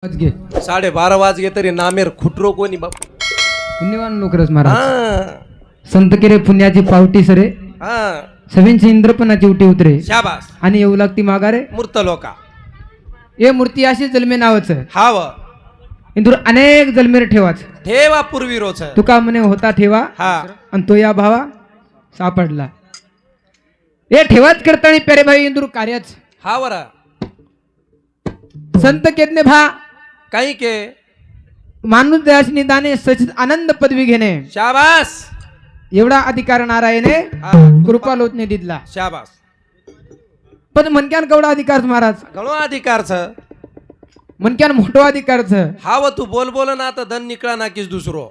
वाजगे 12:30 वाजगे तरी नामेर खुटरो कोणी बाप. पुण्यवान लोकरस महाराज हा संत केरे पुण्याची पावटी सरे हा सवींची इंद्रपणाची उठी उतरे शाबास आणि येऊ लागती माघारे मूर्त लोका ये मूर्ती अशी जन्मे नावच हाव इंदूर अनेक जन्मेर ठेवाच ठेवा पूर्वी रोज तुका म्हणे होता ठेवा हा आणि तो या भावा सापडला हे ठेवाच करताना पेरे भाई इंदूर कार्याच हा वरा संत केतने भा काही के माणूस दयासनी दाने सचित आनंद पदवी घेणे शाबास एवढा अधिकार नारायणे हा कृपा लोचने दिला शाबास पण मनक्यान केवढा अधिकार महाराज घणो अधिकार छ मनक्यान मोठो अधिकार छ हाव तू बोल बोल ना आता धन निकळा ना किस दुसरो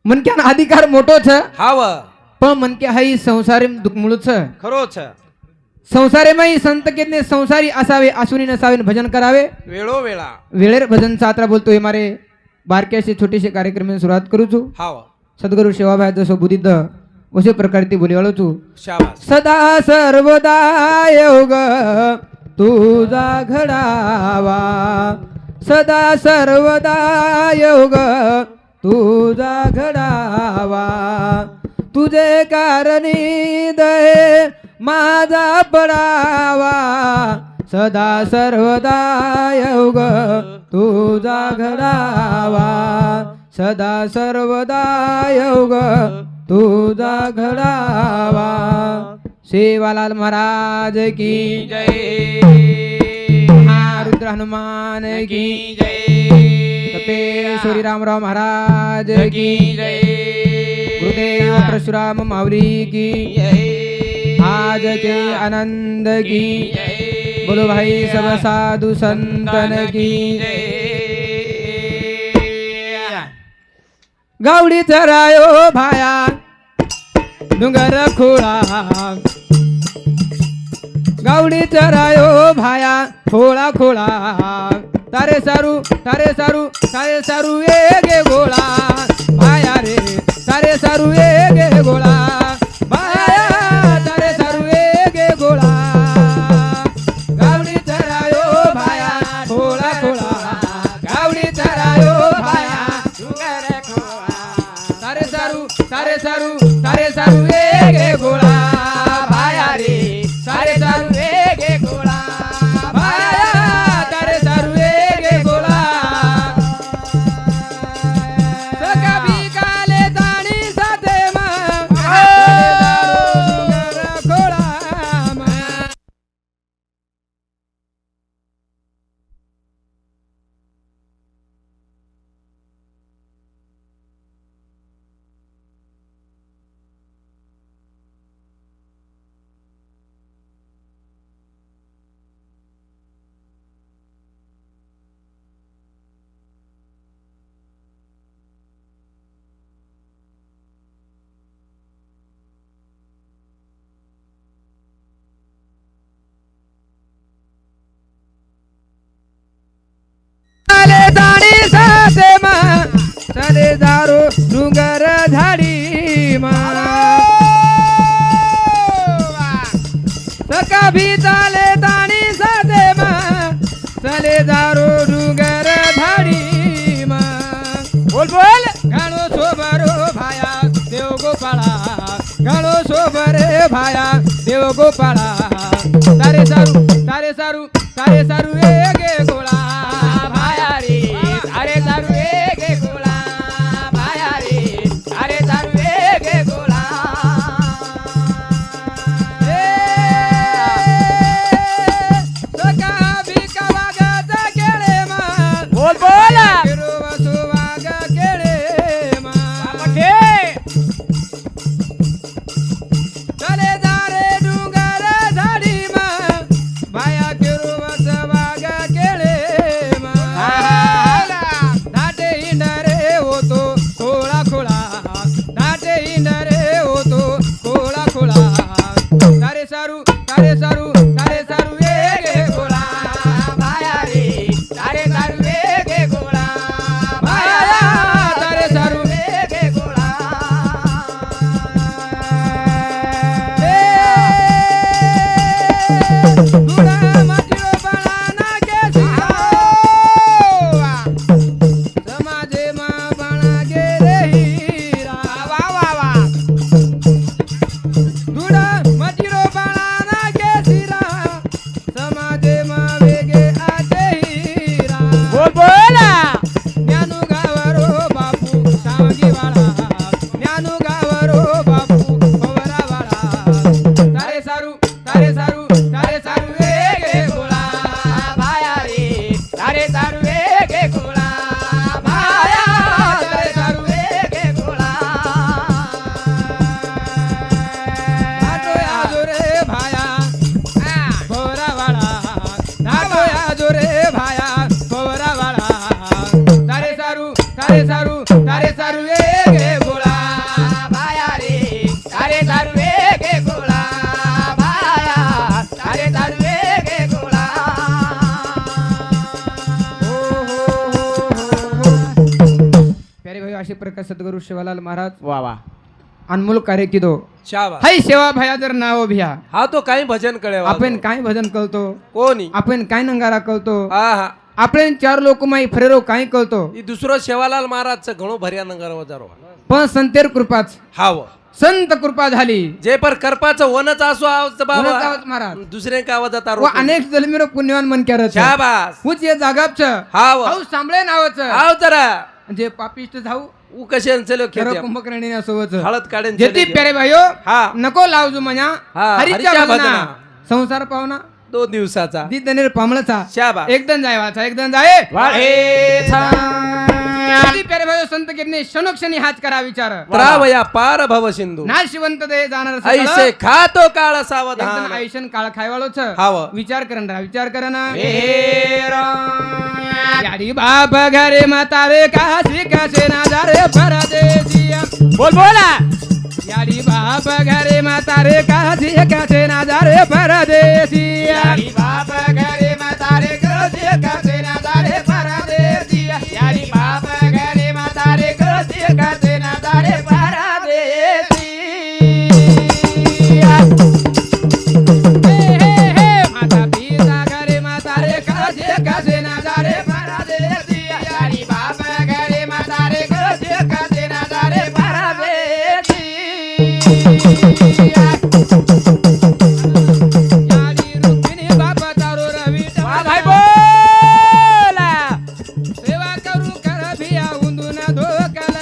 मनक्यान अधिकार मोठो छ हाव पण मनके हाई संसारी दुखमुळ छ खरो छ संसारेमही संत केतने संसारी असावे आसुनी नसावे भजन करावे वेळो वेळा वेळेर भजन सात्रा बोलतोय मारे बारक्याशे छोटेसे कार्यक्रम सुरुवात करू छु हाव सद्गुरु सेवाभाय जसो बुद्धिद्ध असे प्रकारे ती बोली छु शाबास सदा सर्वदा योग तुझा घडावा सदा सर्वदा योग तुझा घडावा तुझे कारणी दये माझा पडावा सदा सर्वदा योग तुझा घडावा सदा सर्वदा योग तुझा घडावा सेवालाल महाराज की जय रुद्र हनुमान की जय तपेश्वरी रामराव महाराज की जय गुरुदेव परशुराम माऊली की जय आज के आनंद की जय बोलो भाई सब साधु संतन की जय गावडी चरायो भाया डुंगर खोळा गावडी चरायो भाया खोळा खोळा तारे सारू तारे सारू तारे सारू गे गोळा भाया रे तारे सारू गे गोळा भाया तारे सारू गे गोळा गावडी चरायो भाया खोळा खोळा गावडी चरायो भाया डुंगर तारे सारू तारे सारू गे गोळा भाया रे तारे सारू गे गोळा भाया तारे सारू गे गोळा सका बिकाले दाणी साथे खोळा चले दारो डुंगर झाडी सका भी चाले दाणी साधे चले दारो डुंगर झाडी बोल बोल गाणो सोबरो भाया देव गोपाळा गाणो सोबरे भाया देव गोपाळा तारे सारू तारे सारू तारे सारू गे गोळा भाया रे तारे सारू गे गोळा भाया रे तारे सारू गे गोळा सका भिका वागाचा केळे बोल बोल फिरू वाग केळे चले दारे डुंगर झाडी भाया किरू वाग केळे दाटे हिंडरे होतो खोळा खोळा दाटे हिंडरे होतो खोळा खोळा तारे सारू तारे सारू तारे सारू गे गोळा भाया रे तारे सारू गे गोळा तारे सारू गे गोळा भाया रे तारे सारू गे गोळा भाया तारे सारू गे गोळा प्यारे भाई असे प्रकार सद्गुरु शिवालाल महाराज वा वा अनमोल कार्य की दो शाबास. हाय सेवा भया जर नाव भिया हा तो काही भजन कळे आपण काय भजन करतो कोणी आपण काय नंगारा करतो हा हा आपण चार लोक माई फरेरो काय करतो ही दुसरं शेवालाल महाराजचं घणो भर्या नगर वजारो पण संतेर कृपाच हाव संत कृपा झाली जे पर करपाचं वनच असो आवाज वनच बाबा आवाज महाराज. दुसरे का आवाज आता व अनेक जलमीरो पुण्यवान मन करत शाबास हुच ये जागापच हाव हाऊ सांभळे नावाच हाव जरा जे पापिष्ट झाऊ उ कशे चलो खरं खेळ कुंभकर्णी असोवच हळद काढेन जेती प्यारे भाईयो हा नको लावजू मना हा, हरीच्या हरीच्या भजना भजना. संसार पावना 2 दिवसाचा दी दनेर पामळचा शाबास एकदम जाय वाचा एकदम जाय वाढे जेती प्यारे भाईयो संत किरणे क्षणोक्षणी हाच करा विचार त्रावया पार भव सिंधू नाशिवंत दे जाणार सकळ. ऐसे खातो काळ एकदम सावधान आयुष्यन काळ खायवालोच हाव विचार करन रा विचार करन याडी बाप घरे म्हातारे काशी कसे नाजारे परदेशिया बोल बोला याडी बाप घरे म्हातारे काशी कसे नाजारे परदेशिया याडी बाप घरे म्हातारे काशी कसे नाजारे परदेशिया याडी बाप घरे म्हातारे काशी कसे नाजारे परदेशिया माता पिता घरे म्हातारे काशी कसे नाजारे परदेशिया याडी बाप घरे म्हातारे काशी कसे नाजारे परदेशिया याडी रुक्मिणी बाप तारो रवी भाई बोला सेवा करू कर भिया उंदून धोकल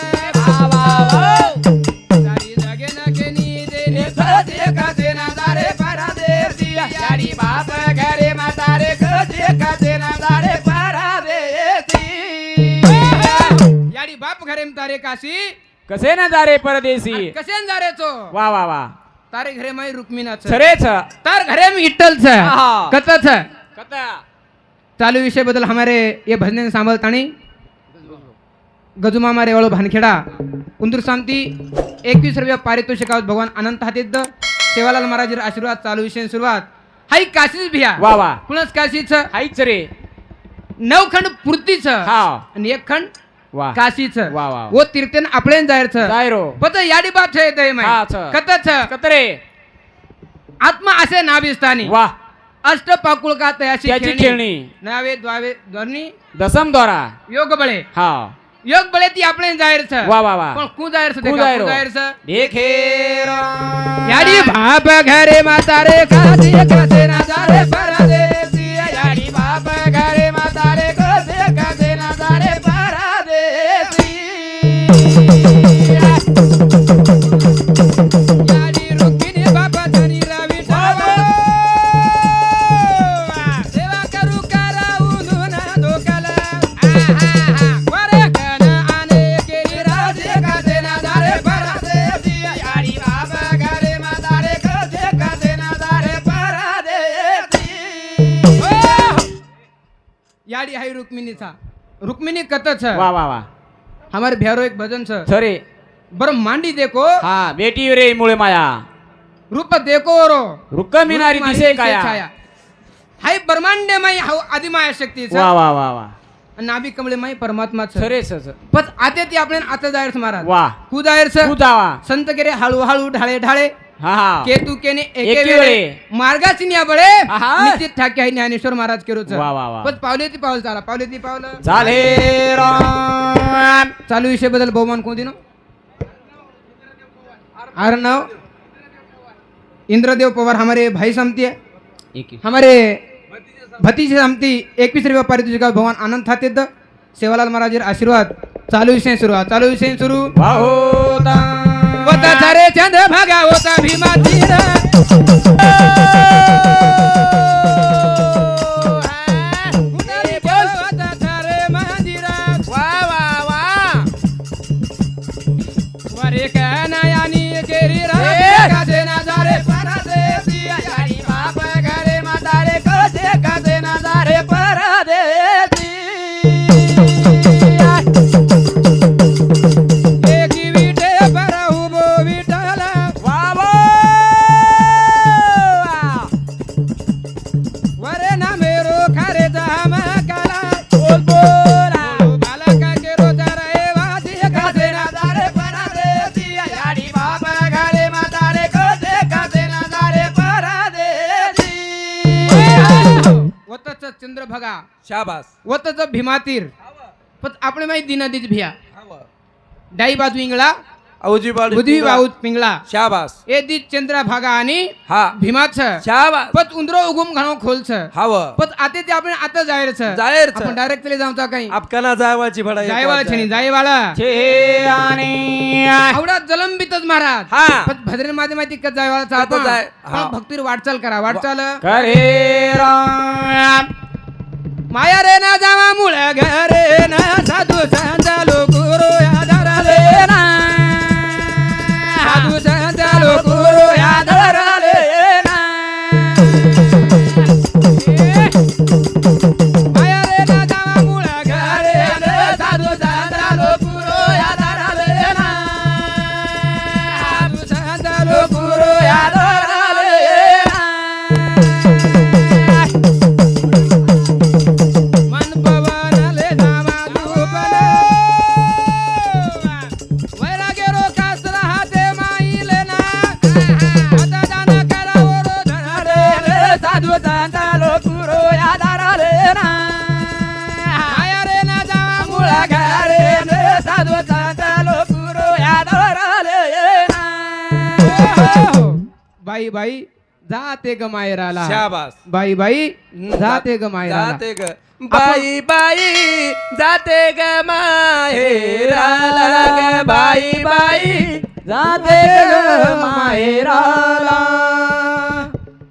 सारी जगे नगेनी देने फजे कसे नादारे परदेशिया याडी बाप घरे म्हातारे कसे कसे नादारे परदेशिया याडी बाप घरे म्हातारे काशी कसे ना जा रे परदेशी कसे जारे चो वा वा वा तारे घरे माई रुक्मिणाच सरेच तार घरे में इट्टलच आहा. कतच कथा चालू विषय बदल हमारे ये भजन सांभळतानी गजुमामा रेवाळो भानखेडा उंदूर शांती 21 रुपया पारितोषिकावत भगवान अनंत हातीत सेवालाल महाराज आशीर्वाद चालू विषय सुरुवात हाई काशीच भिया वा वा पुनस काशीच हाईच रे 9 खंड पूर्तीच हा आणि 1 खंड वा काशीच वा वा वो तीर्थन आपल्यान जायरच जायरो पत याडी बाप छे दय मै हा, छ. कतच कतरे आत्मा असे नाभिस्तानी वा अष्ट पाकुळ का तयाशी त्याची खेळणी नावे द्वावे ध्वनी दसम द्वारा योग बळे हा योग बळे ती आपले जायरच वा वा वा पण कु जायरच कु जायरो. देखे याडी बाप घरे म्हातारे काशी कसे नाजारे परदेशी याडी बाप घरे म्हातारे कसे कसे नाजारे परदेशी याडी रुक्मिणी बाप धनी रवी सेवा करू करा उंदून धोकल वरे कन आने केली राजे कसे नाजारे परदेशी याडी बाप घरे म्हातारे कसे कसे नाजारे परदेशी याडी हाय रुक्मिणीचा रुक्मिणी कथच वा वा वा हमारे भैरो एक भजन छ सरे बर मांडी देखो हा बेटी रे मुळे माया रूप देखो रो रुक्क मिनारी दिसे काया हाय ब्रह्मांड माई हाव आदिमाया शक्ती वा वा वा वा नाभी कमळे माई परमात्मा छ सरे सच पच आते ती आपल्या आता जायरच महाराज वा कु जायरच तू जावा संत केरे हळू हळू ढाळे ढाळे हा हा केतू केने एके एके वेळे वेळे. मार्गाची न्या बळे आहा. निश्चित ठाके आहे ज्ञानेश्वर महाराज केरोच वा, वा, वा. पच पावले ती पावल चाला पावले ती पावलं चाले राम चालू विषय बदल बहुमान कोण दिनो अर्णव इंद्रदेव पवार हमारे भाई समती है हमारे भतीजे समती 21 रुपया पारितोषिका भगवान आनंद थाते सेवालाल महाराज आशीर्वाद चालू विषय सुरुवात चालू विषय सुरू होता होता सारे चंद्र भागा होता भीमा तीर होता सारे मंदिरात वा वा वा वरे कनायानी केरी राजे काजे नाजारे परदेशी याडी बाप घरे म्हातारे कसे काजे नाजारे परदेशी शाबास वतच भीमातीर पण आपले माहिती दिनादीच भिया हाव डाई बाजू इंगळा अवजी बाळू बुधी बाऊत पिंगळा शाबास ए दी चंद्रा भागा आणि हा भीमाच शाबास पत उंदरो उगुम घाणो खोलच हाव पत आते ते आपण आता जायरच जायरच. आपण डायरेक्ट तले जाऊचा काही आपकाना जायवाची भडा जायवाळा छनी जायवाळा छे आणि आवडा जलंबितच महाराज हा. पण भद्रे माझे माहिती का जायवाळा आता जाय. हा. भक्तीर वाटचाल करा वाटचाल करे राम माया रे ना जावा मुळ घरे ना साधू संतालो गुरु आधाराले ना साधू संतालो गुरु आधाराले ना माया रे ना जावा मुळ घरे ना साधू संतालो गुरु आधाराले ना साधू संतालो गुरु आधाराले ना मन पवनले नामा झुपले वैराग्यरो कासरा हाते माईले ना आता दान करावरो धनारे रे साधू संतालो गुरु आधाराले ना माया रे ना जावा मुळा घरे रे साधू संतालो गुरु आधाराले ना बाई बाई जाते ग मायराला शाबास बाई बाई जाते ग मायराला जाते ग बाई बाई जाते ग माहेराला ग बाई बाई जाते ग माहेराला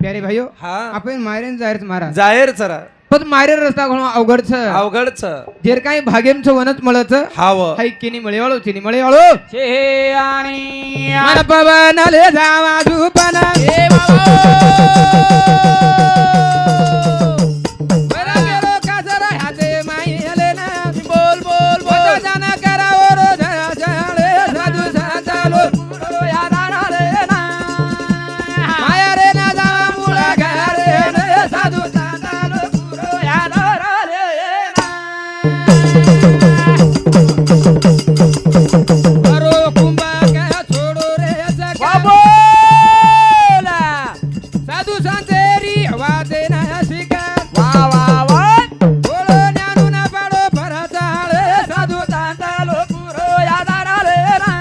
प्यारे भाईयो हा आपण मायरेन जायरच महाराज जाहीर चरा पण मायरेन रस्ता घणो अवघडच अवघडच जेर काही भागेमच वनच मळच हाव हाय किनी मळेवाळो चिनी मळेवाळो छे आणि मन पवनले जावा झुपन वैराग्यरो कासरा हाते माईले ना बोल बोल बोल जाना करावरो धनारे साधू संतालो गुरु आधाराले ना माया रे ना जावा मुळा घरे रे साधू संतालो गुरु आधाराले ना अरो कुंभा छोडो रे जगा बोला साधू संतेरी वादे ना शिका वा वा वा बोलो ज्ञानू ना पाडो परताळे साधू संतालो गुरु आधाराले ना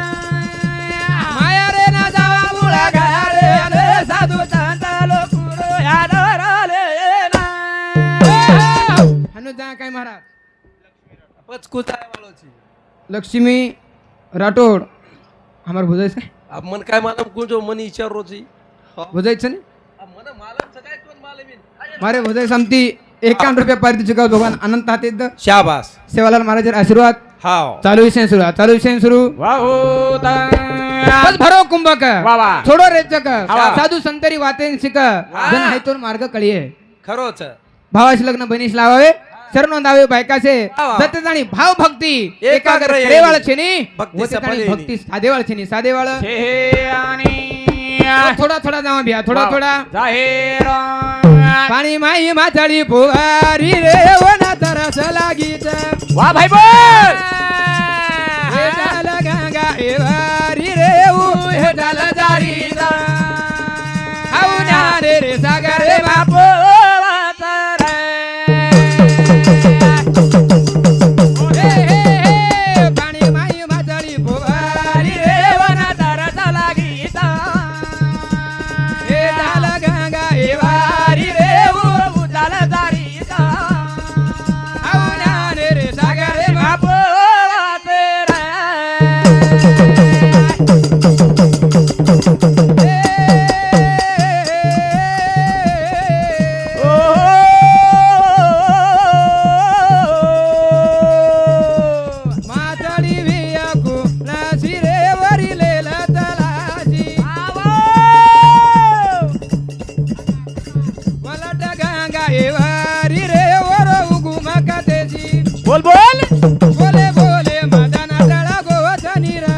माया रे ना जावा मुळा घरे रे साधू संतालो गुरु आधाराले ना हनु जा काय महाराज पचकुच आहे वालोची लक्ष्मी राठोड हमार बुझायचं अब मन काय मालम कुंजो मन विचार रोजी बुझायचं नाही मन मालम सगळ्यात कोण मालमीन मारे बुझाय समती 51 रुपये पारितोषिक भगवान अनंत हातेत शाबास सेवालाल महाराज आशीर्वाद हाव चालू विषय सुरू वाहुता बस भरो कुंभक वा वा छोडो रेचक वा. साधू संतरी वातेन शिक जन हायतोन मार्ग कळिये खरोच भावाशी लग्न बनीस लावावे शरण नोंदावे बायकाचे वा. सत्यताणी भाव भक्ती एकाग्र एकाग्र येणी. करेवाळ छेनी भक्ती व त्याताणी सफल भक्ती साधेवाळ छेनी साधेवाळ छे आणि थोडा थोडा जावा भिया थोडा थोडा जाहीर पाणी माई माथाळी फुवारी रे वना तरस लागीच वा भाई बोल हेटाल गंगा एवारी रे हेटाल जारी आऊना रे रे सागर रे बापू हे हे हे पाणी माई माथाळी फुवारी रे वना तरस लागीच हेटाल गंगा एवारी रे उजाल जारी आऊना रे रे सागर रे बापू माथाडी वियाकू नासी रे वरिले लतलाजी वलट गंगा एवारी रे वर उगु मकतेजी बोल बोल बोले बोले मदना तळा गोवधनी रा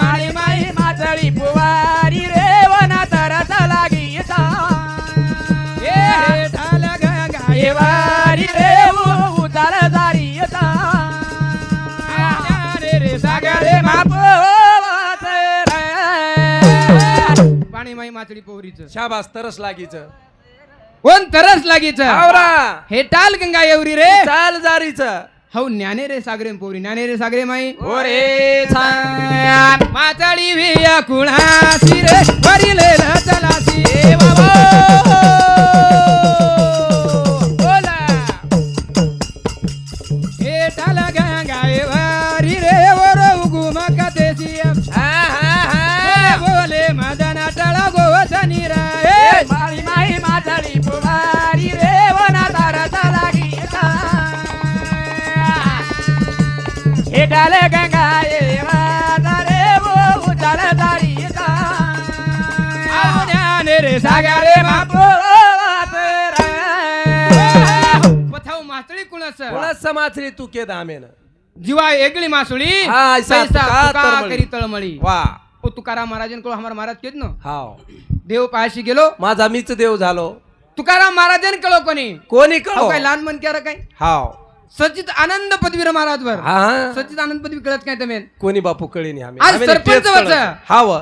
माळी माई मातळी पुवारी रे वना तरस लागीचा ए ढाल गंगा एवारी रे उतार जारीचा रे रे सागर रे बाप पाणी माई माचडी पोरीच शाबास तरस लागीच कोण तरस लागीच आवरा हे टाल गंगा एवरी रे चाल जारीच हौ ज्ञाने रे सागरे पोरी ज्ञाने रे सागरे माई ओरे छान माचाळी विया कुणासी रे वरिले चलासी ए बाबा बोला हे टाल गंगा एवरी रे वर उगुम कतेसी हा हा हा बोले मदन टाळा गोवसनी रे ए माळी माई माचळी पुवारी रे वना तारसा लागी हे डाले गंगा ये माता रे वो उचाल दारी ज्ञाने रे सागरे बापू पथाव मासळी कुणस कोणा समाथरी तू के दामेन जीवा एगळी मासुळी हा, ऐसा तुका तळमळी. करी तळमळी वा ओ तुकाराम महाराजांकडे हमारा महाराज केत ना हाव देव पायाशी गेलो माझा मीच देव झालो तुकाराम महाराजांकडे कोणी कोणी अहो कळो काय लहान मन केलं काय हाव सचित आनंद पदवीर महाराज वर हा सचित आनंद पदवी कळत काय तुम्ही कोणी बापू कळीनी आम्ही आज आम्ही सरपंच तेच कळत. व्हायचं. हाव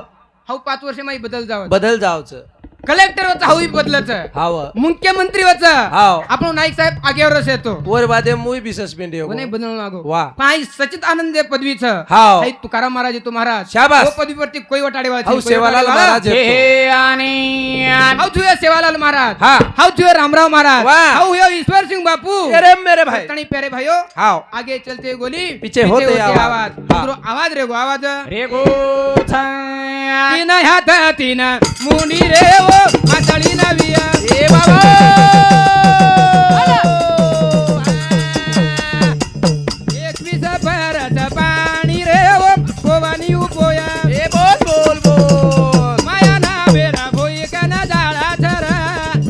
हाऊ 5 वर्ष माई बदल जावं बदल जावचं कलेक्टर वच हाऊ बदलच हाव मुख्यमंत्री वच हाव. आपण नाईक साहेब आगेवरच येतो वर बादे मुई बी सस्पेंड हो नाही बदलून मागो वा. पाय सचित आनंद पदवीच हाव. तुकाराम महाराज येतो महाराज शाबास. तो पदवीवरती कोई वटाडे हाऊ सेवालाल महाराज येतो. हे आणि हाऊ तुझे सेवालाल महाराज हा. हाऊ तुझे रामराव महाराज वा. हाऊ यो ईश्वर सिंह बापू अरे मेरे भाई तणी प्यारे भाइयों हाव आगे चलते गोली पीछे होते आवाज. हा. दूसरो आवाज रे गो आवाज रे गो छान तीन हात तीन मुंडी रे ओ मातळी नविया ए बाबा एकवीस परत पाणी रे ओ भवानी उपोया ए बोल बोल बोल माया ना बेरा भोई कना जाळा छरा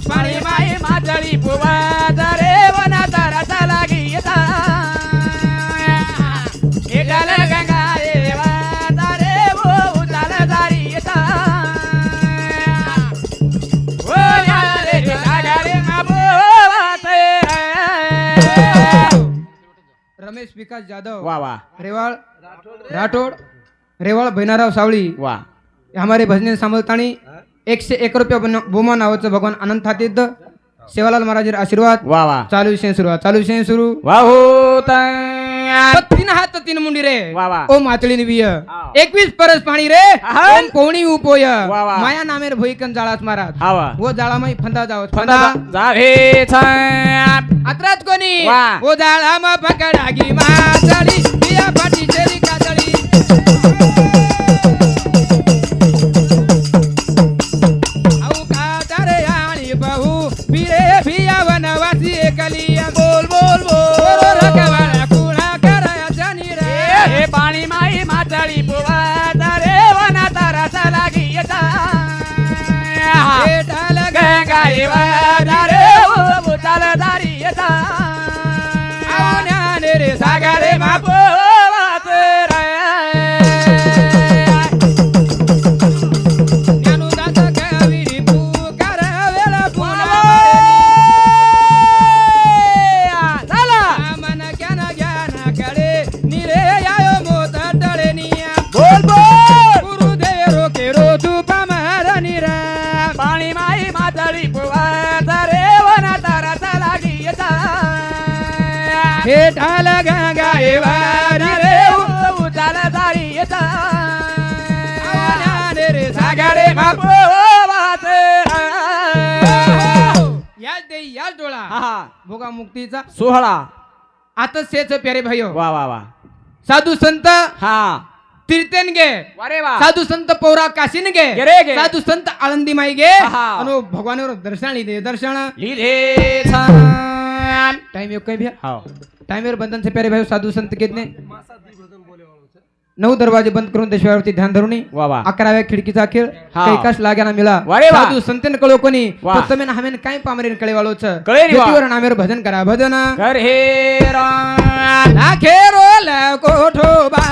माळी माई माचळी पुवाता रे वना तारसा लागी हे डाले गंगा ये माता रे वो उचाल दारी ओ यारे सागरे मापोवाते रमेश विकास जाधव वाह वाह रेवाड़ राठौड़ रेवाड़ भैनाराव सावळी वाह हमारे भजने सांभळतानी 101 रुपया बोमा नावाचं भगवान अनंत हातीत सेवालाल महाराज आशीर्वाद वाह वाह चालू विषय सुरू वाह होता तीन हात तीन मुंडी रे वा वा. ओ मातळी निविय हाव. 21 परस पाणी रे आहा. ओम पोणी उपोय वा वा. माया नामेर भोईकन जाळास महाराज हा वा वो जाळा माई फंदा जाव फंदा जा हे छान अत्रात कोणी वा. वो जाळा मा पकडागी मातळी बिया पाटी चेरी कातळी औ कातरे आणि बहु बिरे बिया वनवासी एकलिया बोल बोल बोल रकवाळा कुळा करायचा निरा हे पाणी माई माचळी पुवाता रे वना तारसा लागी पेटाल गंगा ये वादा रे वो उचाल दारी आवण्याने रे सागरे मापोवाते ज्ञानुदास कविरी पुकार वेळा पुन्हा चला मन ज्ञान ज्ञान कडे निरे यायो मोत तळे निया बोल बोल गुरुदेव रोके रो तू पमार निरा पाणी माई माचळी पुवाता रे वना तारसा लागी पेटाल गंगा एवारी रे उचाल दारी आवण्याने रे सागरे सागरे मापोवाते याच दे याच डोळा हा भोगा मुक्तीचा सोहळा आता सेच प्यारे भाइयो वा वा वा साधू संत हा कीर्तन गे अरे वा साधू संत पौरा काशीन गे गे गे. साधू संत आळंदी माई गे आहा. आणि भगवानवर दर्शन लिहिले दर्शन लिधे छान टाइम योग काय भैया हाव टाइम बंधन से प्यारे भाई साधू संत कितने 9 दरवाजे बंद करून देशवावरती ध्यान धरूनी वा वा 11व्या खिडकीचा खेळ हा. काही काश लाग्याना मिला वारे वा. साधू संतन कळो कोणी वा. तमेन हमेन काय पामरेन कळे वाळोच कळेनी वा. ज्योतीवर नामेर भजन करा भजन कर हे राम लाखे रोल कोठो बा